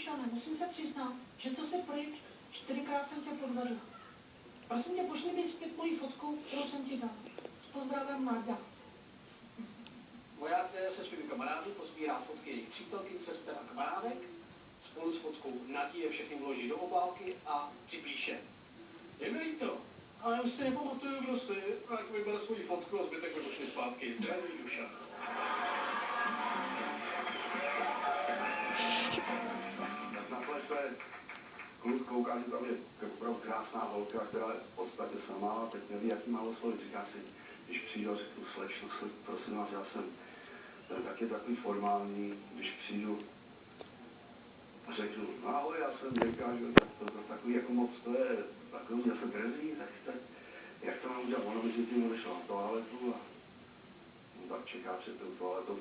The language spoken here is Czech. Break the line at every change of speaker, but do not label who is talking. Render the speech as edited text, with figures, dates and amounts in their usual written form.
Dušane, musím se přiznat, že co se pryč, 4krát jsem tě podvedl. Prosím tě, pošli mi zpět moji fotku, kterou jsem ti dal. S pozdravem, Náďa.
Voják se svými kamarády pozbírá fotky jejich přítelkyň, sester a kamarádek, spolu s fotkou Nadí je všechny vloží do obálky a připíše. Je mi líto, ale já už si nepamatuju, kdo jsi, a jak vybere svoji fotku a zbytek mi pošli zpátky. Zdraví, Duša.
Na plese kluk kouká, že tam je opravdu krásná holka, která je v podstatě samá a teď neví, jaký má oslovit. Říká si, když přijdu a řeknu slečno, prosím vás, já jsem taky takový formální, když přijdu a řeknu, no ahoj, já jsem Jirka, že to takový jako moc, to je takový, já jsem drzý, jak to mám udělat, ono by si tím odešlo na toaletu a no, tak čeká před tou toaletou.